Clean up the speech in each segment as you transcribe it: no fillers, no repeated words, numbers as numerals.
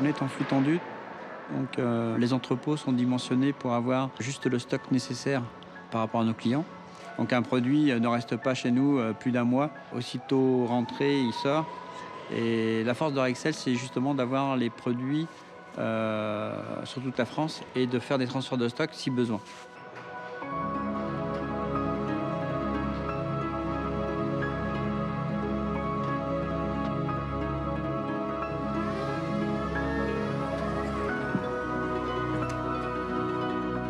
On est en flux tendu, donc les entrepôts sont dimensionnés pour avoir juste le stock nécessaire par rapport à nos clients. Donc un produit ne reste pas chez nous plus d'un mois. Aussitôt rentré, il sort. Et la force de Rexel, c'est justement d'avoir les produits sur toute la France et de faire des transferts de stock si besoin.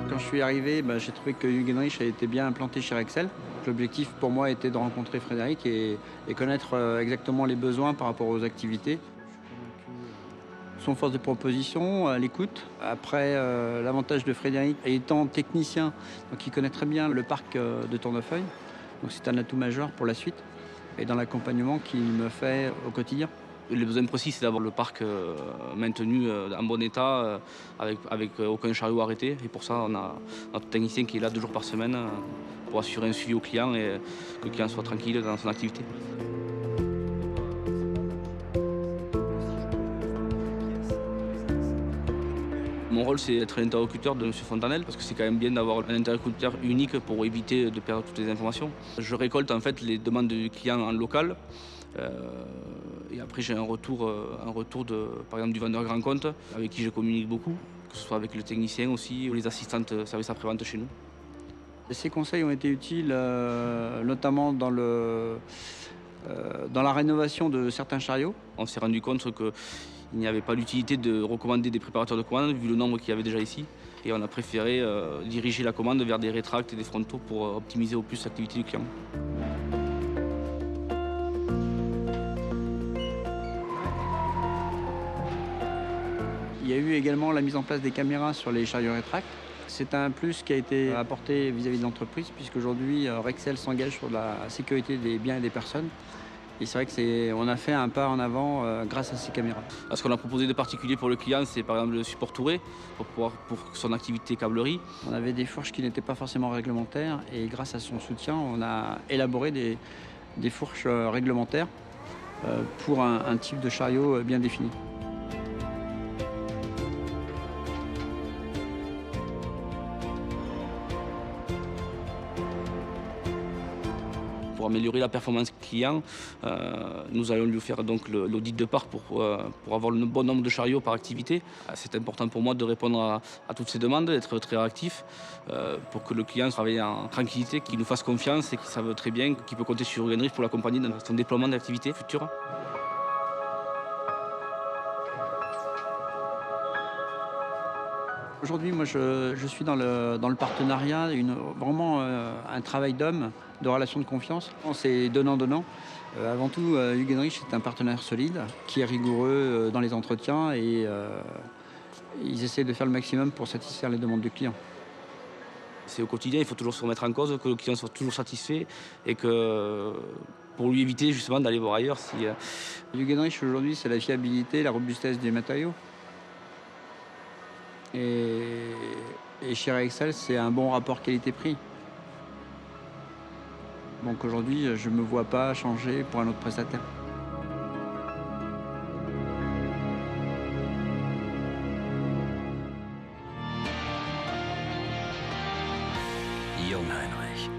Quand je suis arrivé, j'ai trouvé que Hugues Henrich a été bien implanté chez Rexel. L'objectif pour moi était de rencontrer Frédéric et connaître exactement les besoins par rapport aux activités. Son force de proposition, l'écoute. Après, l'avantage de Frédéric étant technicien, donc il connaît très bien le parc de Tournefeuille. Donc c'est un atout majeur pour la suite et dans l'accompagnement qu'il me fait au quotidien. Le besoin précis, c'est d'avoir le parc maintenu en bon état, avec aucun chariot arrêté. Et pour ça, on a notre technicien qui est là 2 jours par semaine pour assurer un suivi au client et que le client soit tranquille dans son activité. Mon rôle, c'est d'être l'interlocuteur de M. Fontanelle, parce que c'est quand même bien d'avoir un interlocuteur unique pour éviter de perdre toutes les informations. Je récolte en fait les demandes du client en local. Et après, j'ai un retour par exemple, du vendeur grand compte, avec qui je communique beaucoup, que ce soit avec le technicien aussi ou les assistantes service après-vente chez nous. Ces conseils ont été utiles, notamment dans la rénovation de certains chariots. On s'est rendu compte qu'il n'y avait pas l'utilité de recommander des préparateurs de commandes, vu le nombre qu'il y avait déjà ici. Et on a préféré diriger la commande vers des rétractes et des frontaux pour optimiser au plus l'activité du client. Il y a eu également la mise en place des caméras sur les chariots rétracts. C'est un plus qui a été apporté vis-à-vis de l'entreprise, puisqu'aujourd'hui, Rexel s'engage sur la sécurité des biens et des personnes. Et c'est vrai qu'on a fait un pas en avant grâce à ces caméras. Ce qu'on a proposé de particulier pour le client, c'est par exemple le support touré pour son activité câblerie. On avait des fourches qui n'étaient pas forcément réglementaires et grâce à son soutien, on a élaboré des fourches réglementaires pour un type de chariot bien défini. Pour améliorer la performance client, nous allons lui faire donc l'audit de parc pour avoir le bon nombre de chariots par activité. C'est important pour moi de répondre à toutes ces demandes, d'être très réactif pour que le client travaille en tranquillité, qu'il nous fasse confiance et qu'il sache très bien qu'il peut compter sur Hugues Henrich pour l'accompagner dans son déploiement d'activités futures. Aujourd'hui, moi, je suis dans le partenariat, vraiment un travail d'homme, de relation de confiance. C'est donnant-donnant. Avant tout, Hugues Henrich est un partenaire solide, qui est rigoureux dans les entretiens et ils essaient de faire le maximum pour satisfaire les demandes du client. C'est au quotidien, il faut toujours se remettre en cause, que le client soit toujours satisfait et que pour lui éviter justement d'aller voir ailleurs. Hugues Henrich aujourd'hui, c'est la fiabilité, la robustesse des matériaux. Et chez Rexel, c'est un bon rapport qualité-prix. Donc aujourd'hui, je ne me vois pas changer pour un autre prestataire. Jungheinrich.